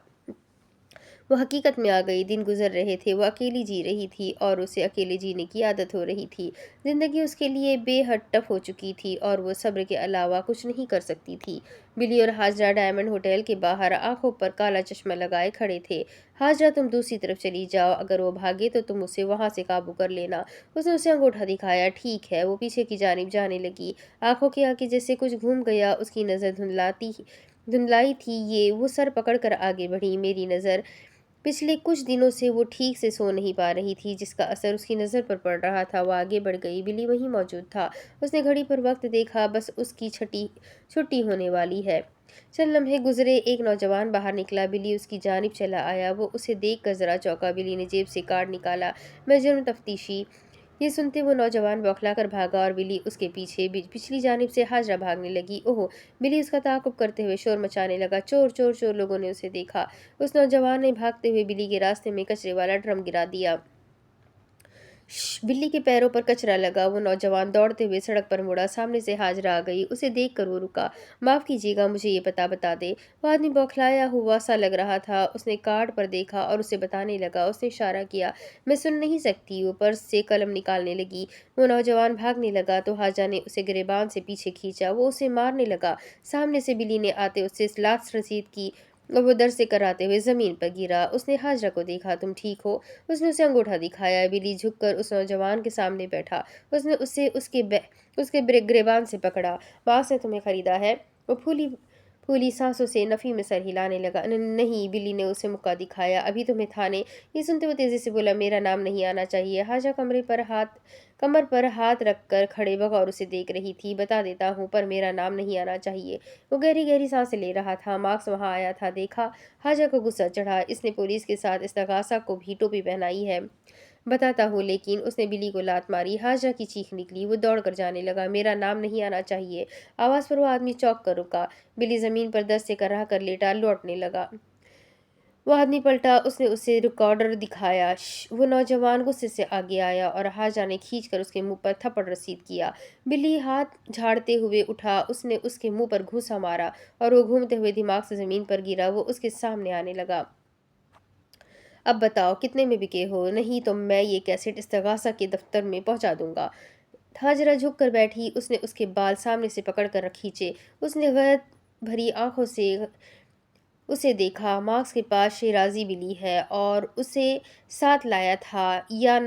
[SPEAKER 1] وہ حقیقت میں آ گئی۔ دن گزر رہے تھے، وہ اکیلی جی رہی تھی اور اسے اکیلے جینے کی عادت ہو رہی تھی۔ زندگی اس کے لیے بے حد ٹف ہو چکی تھی اور وہ صبر کے علاوہ کچھ نہیں کر سکتی تھی۔ بلی اور حاجرہ ڈائمنڈ ہوٹل کے باہر آنکھوں پر کالا چشمہ لگائے کھڑے تھے۔ حاجرہ تم دوسری طرف چلی جاؤ، اگر وہ بھاگے تو تم اسے وہاں سے قابو کر لینا۔ اس نے اسے انگوٹھا دکھایا۔ ٹھیک ہے۔ وہ پیچھے کی جانب جانے لگی۔ آنکھوں کے آگے جیسے کچھ گھوم گیا، اس کی نظر دھندلائی تھی وہ سر پکڑ کر آگے بڑھی۔ میری نظر پچھلے کچھ دنوں سے وہ ٹھیک سے سو نہیں پا رہی تھی، جس کا اثر اس کی نظر پر پڑ رہا تھا۔ وہ آگے بڑھ گئی۔ بلی وہیں موجود تھا۔ اس نے گھڑی پر وقت دیکھا، بس اس کی چھٹی ہونے والی ہے۔ چند لمحے گزرے، ایک نوجوان باہر نکلا۔ بلی اس کی جانب چلا آیا۔ وہ اسے دیکھ کر ذرا چونکا۔ بلی نے جیب سے کارڈ نکالا۔ میں جرم تفتیشی۔ یہ سنتے وہ نوجوان بوکھلا کر بھاگا اور بلی اس کے پیچھے۔ پچھلی جانب سے حاجرہ بھاگنے لگی۔ اوہ! بلی اس کا تعاقب کرتے ہوئے شور مچانے لگا۔ چور چور چور! لوگوں نے اسے دیکھا۔ اس نوجوان نے بھاگتے ہوئے بلی کے راستے میں کچرے والا ڈرم گرا دیا۔ بلی کے پیروں پر کچرا لگا۔ وہ نوجوان دوڑتے ہوئے سڑک پر مڑا۔ سامنے سے حاجرہ آ گئی۔ اسے دیکھ کر وہ رکا۔ معاف کیجیے گا، مجھے یہ پتہ بتا دیں۔ وہ آدمی بوکھلایا ہوا سا لگ رہا تھا۔ اس نے کارڈ پر دیکھا اور اسے بتانے لگا۔ اس نے اشارہ کیا۔ میں سن نہیں سکتی۔ وہ پرس سے قلم نکالنے لگی۔ وہ نوجوان بھاگنے لگا تو حاجہ نے اسے گریبان سے پیچھے کھینچا۔ وہ اسے مارنے لگا۔ سامنے سے بلی نے آتے اس سے لات رسید کی اور وہ در سے کراتے ہوئے زمین پر گرا۔ اس نے حاجرہ کو دیکھا۔ تم ٹھیک ہو؟ اس نے اسے انگوٹھا دکھایا۔ بلی جھک کر اس نوجوان کے سامنے بیٹھا۔ اس نے اسے اس کے گریبان سے پکڑا۔ مارکس نے تمہیں خریدا ہے؟ وہ پھولی سانسوں سے نفی میں سر ہلانے لگا۔ نہیں، بلی نے اسے مکہ دکھایا۔ ابھی تمہیں تھانے۔ یہ سنتے وہ تیزی سے بولا، میرا نام نہیں آنا چاہیے۔ حاجہ کمر پر ہاتھ رکھ کر کھڑے بغور اسے دیکھ رہی تھی۔ بتا دیتا ہوں، پر میرا نام نہیں آنا چاہیے۔ وہ گہری گہری سانسیں لے رہا تھا۔ مارکس وہاں آیا تھا، دیکھا؟ حاجہ کو غصہ چڑھا۔ اس نے پولیس کے ساتھ استغاثہ کو بھی ٹوپی پہنائی ہے۔ بتاتا ہوں، لیکن اس نے بلی کو لات ماری۔ حاجہ کی چیخ نکلی۔ وہ دوڑ کر جانے لگا۔ میرا نام نہیں آنا چاہیے۔ آواز پر وہ آدمی چونک کر رکا۔ بلی زمین پر دست سے کرا کر لیٹا لوٹنے لگا۔ وہ آدمی پلٹا۔ اس نے اسے ریکارڈر دکھایا۔ وہ نوجوان غصے سے آگے آیا اور حاجہ نے کھینچ کر اس کے منہ پر تھپڑ رسید کیا۔ بلی ہاتھ جھاڑتے ہوئے اٹھا۔ اس نے اس کے منہ پر گھونسا مارا اور وہ گھومتے ہوئے دماغ سے زمین پر گرا۔ وہ اس کے سامنے آنے لگا۔ اب بتاؤ، کتنے میں بکے ہو؟ نہیں تو میں یہ کیسٹ استغاثہ کے دفتر میں پہنچا دوں گا۔ حاجرہ جھک کر بیٹھی۔ اس نے اس کے بال سامنے سے پکڑ کر کھینچے۔ اس نے غیرت بھری آنکھوں سے اسے دیکھا۔ مارکس کے پاس شیرازی بلی ہے اور اسے ساتھ لایا تھا یا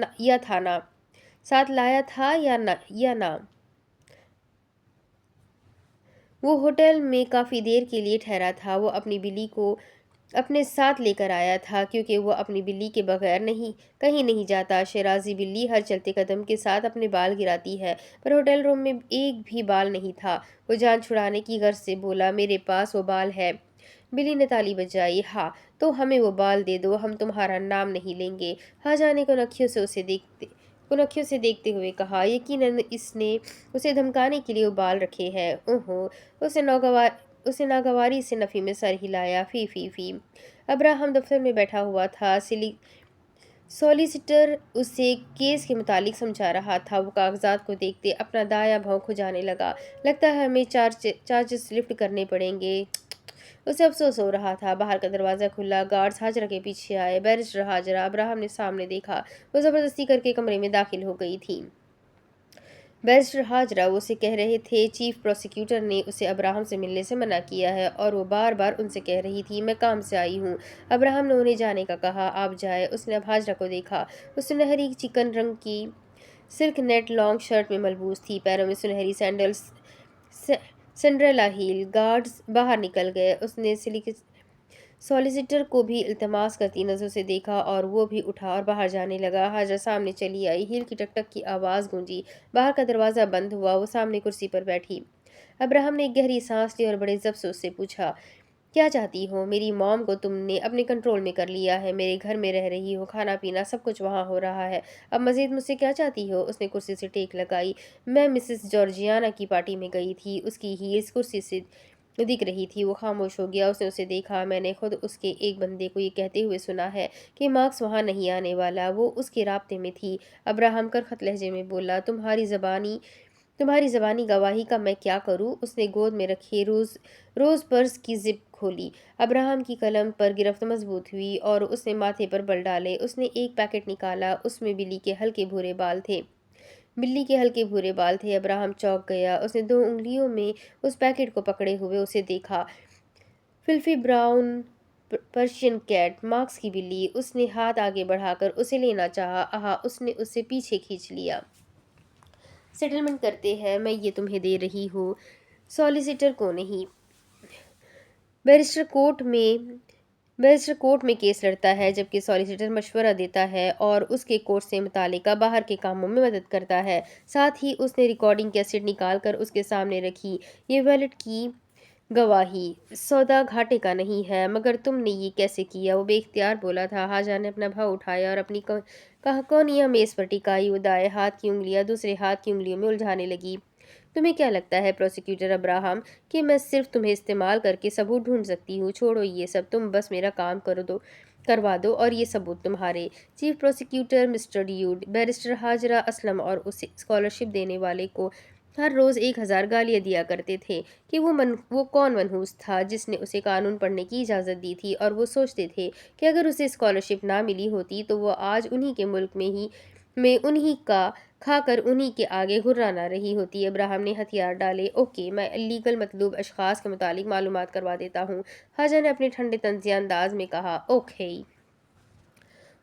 [SPEAKER 1] نہ؟ وہ ہوٹل میں کافی دیر کے لیے ٹھہرا تھا۔ وہ اپنی بلی کو اپنے ساتھ لے کر آیا تھا کیونکہ وہ اپنی بلی کے بغیر کہیں نہیں جاتا۔ شیرازی بلی ہر چلتے قدم کے ساتھ اپنے بال گراتی ہے، پر ہوٹل روم میں ایک بھی بال نہیں تھا۔ وہ جان چھڑانے کی غرض سے بولا، میرے پاس وہ بال ہے۔ بلی نے تالی بجائی۔ ہاں تو ہمیں وہ بال دے دو، ہم تمہارا نام نہیں لیں گے۔ حاجہ نے کن سے دیکھتے ہوئے کہا، یقیناً اس نے اسے دھمکانے کے لیے وہ بال رکھے ہیں۔ اوہو! اسے ناگواری سے نفی میں سر ہلایا۔ فی ابراہم دفتر میں بیٹھا ہوا تھا۔ سولیسیٹر اسے کیس کے متعلق سمجھا رہا تھا۔ وہ کاغذات کو دیکھتے اپنا دایاں بھاؤں کھجانے لگا۔ لگتا ہے ہمیں چارجز لفٹ کرنے پڑیں گے۔ اسے افسوس ہو رہا تھا۔ باہر کا دروازہ کھلا۔ گارڈز حاجرہ کے پیچھے آئے۔ بیرسٹر حاجرہ، ابراہم نے سامنے دیکھا۔ وہ زبردستی کر کے کمرے میں داخل ہو گئی تھی۔ بیرسٹر حاجرہ، وہ اسے کہہ رہے تھے چیف پروسیکیوٹر نے اسے ابراہم سے ملنے سے منع کیا ہے اور وہ بار بار ان سے کہہ رہی تھی میں کام سے آئی ہوں۔ ابراہم نے انہیں جانے کا کہا۔ آپ جائیں۔ اس نے اب حاجرہ کو دیکھا۔ وہ سنہری چکن رنگ کی سلک نیٹ لانگ شرٹ میں ملبوس تھی۔ پیروں میں سنہری सिंड्रेला हिल। गार्ड्स बाहर निकल गए। उसने सॉलिसिटर को भी इल्तमास करती नजरों से देखा और वो भी उठा और बाहर जाने लगा। हाजरा सामने चली आई। हील की टक टक की आवाज़ गूंजी। बाहर का दरवाज़ा बंद हुआ। वो सामने कुर्सी पर बैठी। अब्राहम ने एक गहरी सांस ली और बड़े ज़ब्त से उससे पूछा, क्या चाहती हो? मेरी मॉम को तुमने अपने कंट्रोल में कर लिया है। मेरे घर में रह रही हो, खाना पीना सब कुछ वहाँ हो रहा है। अब मज़ीद मुझसे क्या चाहती हो? उसने कुर्सी से टेक लगाई। मैं मिसेस जॉर्जियाना की पार्टी में गई थी। उसकी हील्स कुर्सी से दिख रही थी। वो खामोश हो गया। उसने उसे देखा। मैंने खुद उसके एक बंदे को ये कहते हुए सुना है कि मार्क्स वहाँ नहीं आने वाला। वो उसके राब्ते में थी। अब्राहम करखत लहजे में बोला, तुम्हारी ज़बानी गवाही का मैं क्या करूं? उसने गोद में रखे रोज़ पर्स की जिप खोली। अब्राहम की कलम पर गिरफ्त मजबूत हुई और उसने माथे पर बल डाले। उसने एक पैकेट निकाला। उसमें बिल्ली के हल्के भूरे बाल थे। अब्राहम चौंक गया। उसने दो उंगलियों में उस पैकेट को पकड़े हुए उसे देखा। फिल्फी ब्राउन पर्शियन कैट, मार्क्स की बिल्ली। उसने हाथ आगे बढ़ाकर उसे लेना चाहा। आहा, उसने उसे पीछे खींच लिया। सेटलमेंट करते हैं, मैं ये तुम्हें दे रही हूँ, सॉलिसिटर को नहीं। बैरिस्टर कोर्ट में बैरिस्टर कोर्ट में केस लड़ता है, जबकि सॉलिसिटर मशवरा देता है और उसके कोर्ट से मुतालिका बाहर के कामों में मदद करता है। साथ ही उसने रिकॉर्डिंग कैसेट निकाल कर उसके सामने रखी। ये वैलेट की गवाही, सौदा घाटे का नहीं है। मगर तुमने ये कैसे किया? वो बेख्तियार बोला था। हाजा ने अपना भाव उठाया और अपनी कहाकोनियाँ मेज़ पर टिकाई। वो दाएं हाथ की उंगलियां दूसरे हाथ की उंगलियों में उलझाने लगी। तुम्हें क्या लगता है प्रोसिक्यूटर अब्राहम कि मैं सिर्फ तुम्हें इस्तेमाल करके सबूत ढूंढ सकती हूँ? छोड़ो ये सब, तुम बस मेरा काम करवा दो और ये सबूत तुम्हारे। Chief prosecutor mister dude, barrister Hajra Aslam और उसे स्कॉलरशिप देने वाले को हर रोज़ 1000 गालियाँ दिया करते थे कि वो कौन मनहूस था जिसने उसे कानून पढ़ने की इजाज़त दी थी। और वो सोचते थे कि अगर उसे स्कॉलरशिप ना मिली होती तो वो आज उन्हीं के मुल्क में उन्हीं का खाकर उन्हीं के आगे घुर्राना रही होती। अब्राहम ने हथियार डाले। ओके, मैं लीगल मतलूब अशखास के मुतालिक मालूमात करवा देता हूँ, हाजा ने अपने ठंडे तंजिया अंदाज में कहा। ओके।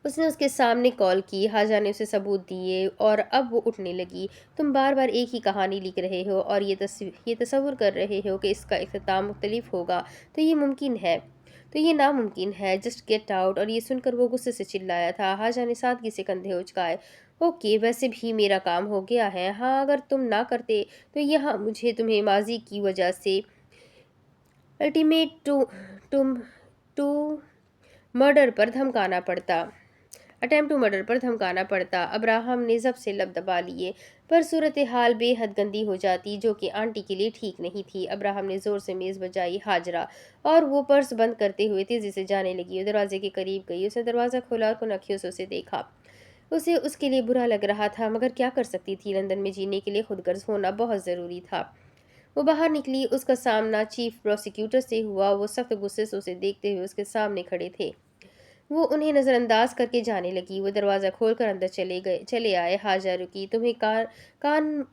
[SPEAKER 1] उसने उसके सामने कॉल की। हाजा ने उसे सबूत दिए और अब वो उठने लगी। तुम बार बार एक ही कहानी लिख रहे हो और ये तस्वुर कर रहे हो कि इसका इख्तिताम मुख्तलिफ होगा। तो ये नामुमकिन है। Just get out. और ये सुनकर वो गुस्से से चिल्लाया था। हाजा ने सादगी से कंधे उचकाए। ओके, वैसे भी मेरा काम हो गया है। हाँ, अगर तुम ना करते तो यहाँ मुझे तुम्हें माजी की वजह से अल्टीमेट टू टू मर्डर पर धमकाना पड़ता अटेम्प्ट टू मर्डर पर धमकाना पड़ता। अब्राहम ने जब से लब दबा लिए, पर सूरत हाल बेहद गंदी हो जाती, जो कि आंटी के लिए ठीक नहीं थी। अब्राहम ने जोर से मेज़ बजाई। हाजरा, और वो पर्स बंद करते हुए तेजी से जाने लगी। वो दरवाजे के करीब गई। उसने दरवाज़ा खोला और कुनखियों से उसे देखा। उसे उसके लिए बुरा लग रहा था, मगर क्या कर सकती थी? लंदन में जीने के लिए खुदगर्ज होना बहुत ज़रूरी था। वो बाहर निकली। उसका सामना चीफ प्रोसिक्यूटर से हुआ। वो सख्त गुस्से से उसे देखते हुए उसके सामने खड़े थे। वो उन्हें नज़रअंदाज करके जाने लगी। वो दरवाज़ा खोलकर अंदर चले आए। हाजा रुकी। कान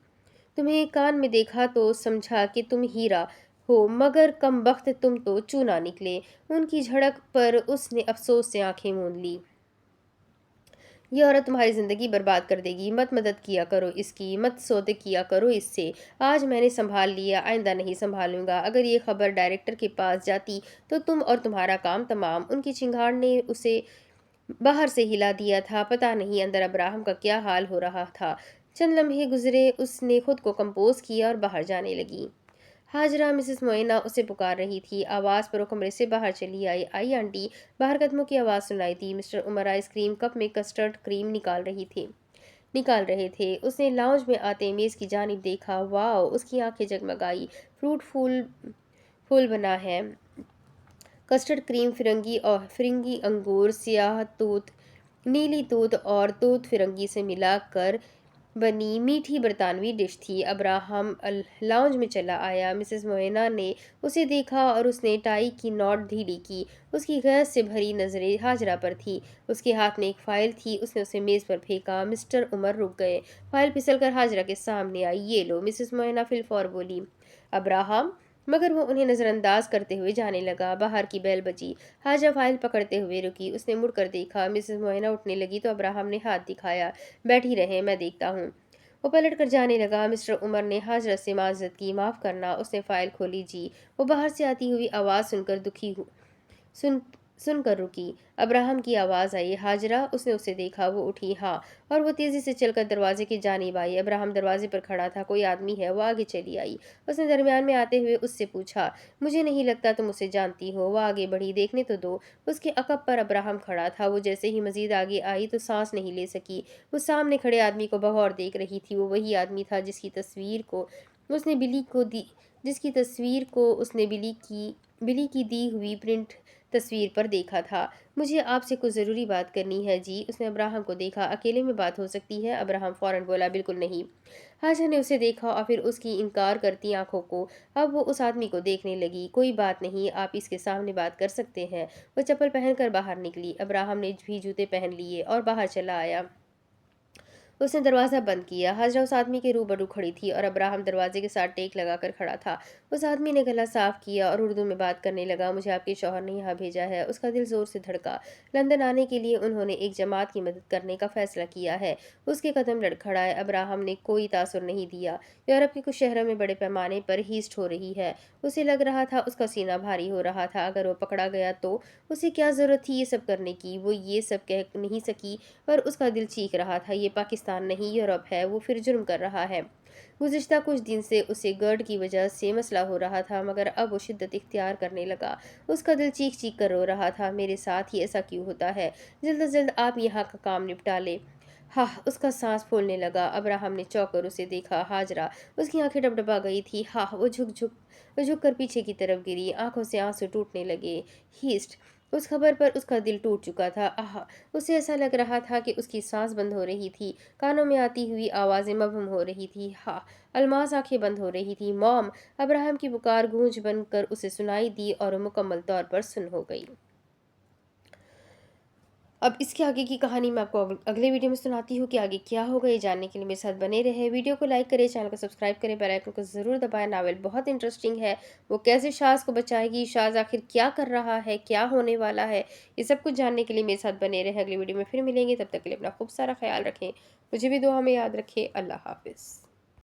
[SPEAKER 1] तुम्हें कान में देखा तो समझा कि तुम हीरा हो, मगर कमबख्त तुम तो चूना निकले। उनकी झड़क पर उसने अफसोस से आंखें मूंद ली। ये औरत तुम्हारी ज़िंदगी बर्बाद कर देगी। मत मदद किया करो इसकी, मत सौदे किया करो इससे। आज मैंने संभाल लिया, आइंदा नहीं संभालूंगा। अगर ये खबर डायरेक्टर के पास जाती तो तुम और तुम्हारा काम तमाम। उनकी चिंगार ने उसे बाहर से हिला दिया था। पता नहीं अंदर अब्राहम का क्या हाल हो रहा था। चंद लम्हे गुजरे। उसने खुद को कंपोज किया और बाहर जाने लगी। हाजरा मिसेस मोइना उसे पुकार रही थी। आवाज़ पर वो कमरे से बाहर चली आई। आई आंटी। बाहर कदमों की आवाज़ सुनाई दी। मिस्टर उमर आइसक्रीम कप में कस्टर्ड क्रीम निकाल रहे थे। उसने लाउंज में आते मेज़ की जानिब देखा। वाह, उसकी आंखें जगमगाई। फ्रूट फूल फूल बना है। कस्टर्ड क्रीम, फिरंगी अंगूर, सियाह तूत, नीली तूत और तूत फिरंगी से मिलाकर बनी मीठी बरतानवी डिश थी। अब्राहम लाउंज में चला आया। मिसेस मोएना ने उसे देखा और उसने टाई की नॉट ढीली की। उसकी गैस से भरी नज़रें हाजरा पर थी। उसके हाथ में एक फ़ाइल थी। उसने उसे मेज़ पर फेंका। मिस्टर उमर रुक गए। फ़ाइल फिसलकर हाजरा के सामने आई। ये लो। मिसेस मोएना फिलफौर बोली। अब्राहम, मगर वो उन्हें नज़रअंदाज करते हुए जाने लगा। बाहर की बेल बजी। हाजरा फाइल पकड़ते हुए रुकी। उसने मुड़कर देखा। मिसेस मोइना उठने लगी तो अब्राहम ने हाथ दिखाया। बैठी रहे, मैं देखता हूँ। वो पलट कर जाने लगा। मिस्टर उमर ने हाजरा से माजरत की। माफ़ करना। उसने फ़ाइल खोली जी। वो बाहर से आती हुई आवाज़ सुन सुनकर रुकी। अब्राहम की आवाज़ आई, हाजरा। उसने उसे देखा। वो उठी। हाँ। और वो तेज़ी से चलकर दरवाजे की जानिब आई। अब्राहम दरवाजे पर खड़ा था। कोई आदमी है। वो आगे चली आई। उसने दरमियान में आते हुए उससे पूछा, मुझे नहीं लगता तुम उसे जानती हो। वो आगे बढ़ी। देखने तो दो। उसके अकब पर अब्राहम खड़ा था। वो जैसे ही मजीद आगे आई तो सांस नहीं ले सकी। वो सामने खड़े आदमी को बगौर देख रही थी। वो वही आदमी था उसने बिली को दी जिसकी तस्वीर को उसने बिली की दी हुई प्रिंट तस्वीर पर देखा था। मुझे आपसे कुछ ज़रूरी बात करनी है जी। उसने अब्राहम को देखा। अकेले में बात हो सकती है? अब्राहम फौरन बोला, बिल्कुल नहीं। हाजा ने उसे देखा और फिर उसकी इनकार करती आंखों को। अब वो उस आदमी को देखने लगी। कोई बात नहीं, आप इसके सामने बात कर सकते हैं। वो चप्पल पहनकर बाहर निकली। अब्राहम ने भी जूते पहन लिए और बाहर चला आया। उसने दरवाज़ा बंद किया। हाजरा उस आदमी के रूबरू खड़ी थी और अब्राहम दरवाजे के साथ टेक लगाकर खड़ा था। उस आदमी ने गला साफ किया और उर्दू में बात करने लगा। मुझे आपके शौहर ने यहाँ भेजा है। उसका दिल जोर से धड़का। लंदन आने के लिए उन्होंने एक जमात की मदद करने का फैसला किया है। उसके कदम लड़खड़ाए। अब्राहम ने कोई तासुर नहीं दिया। यूरोप के कुछ शहरों में बड़े पैमाने पर हीस्ट हो रही है। उसे लग रहा था उसका सीना भारी हो रहा था। अगर वो पकड़ा गया तो उसे क्या जरूरत थी ये सब करने की? वो ये सब कह नहीं सकी, पर उसका दिल चीख रहा था, ये पाकिस्तान नहीं यूरोप है। वो फिर जुर्म कर रहा है। गुज़िश्ता कुछ दिन से उसे गर्ड की वजह से मसला हो रहा था, मगर अब वो शिद्दत इख्तियार करने लगा। उसका दिल चीख चीख कर रो रहा था, मेरे साथ ही ऐसा क्यों होता है? जल्द अज जल्द आप यहाँ का काम निपटा ले। हाँ। उसका सांस फूलने लगा। अब्राहम ने चौंक कर उसे देखा। हाजरा। उसकी आंखें डबडबा गई थी। हाँ। वो झुक कर पीछे की तरफ गिरी। आंखों से आंसू टूटने लगे। हीस्ट। उस खबर पर उसका दिल टूट चुका था। आह। उसे ऐसा लग रहा था कि उसकी सांस बंद हो रही थी। कानों में आती हुई आवाज़ें मबहम हो रही थी। हाँ। अलमास आंखें बंद हो रही थी। मॉम। अब्राहम की पुकार गूंज बनकर उसे सुनाई दी और वो मुकम्मल तौर पर सुन हो गई। अब इसके आगे की कहानी मैं आपको अगले वीडियो में सुनाती हूँ कि आगे क्या होगा। ये जानने के लिए मेरे साथ बने रहे। वीडियो को लाइक करें, चैनल को सब्सक्राइब करें, बेल आइकन को ज़रूर दबाएं। नावल बहुत इंटरेस्टिंग है। वो कैसे शाज़ को बचाएगी, शाज़ आखिर क्या कर रहा है, क्या होने वाला है, ये सब कुछ जानने के लिए मेरे साथ बने रहे। अगली वीडियो में फिर मिलेंगे। तब तक के लिए अपना खूब सारा ख्याल रखें। मुझे भी दुआ में याद रखें। अल्लाह हाफिज़।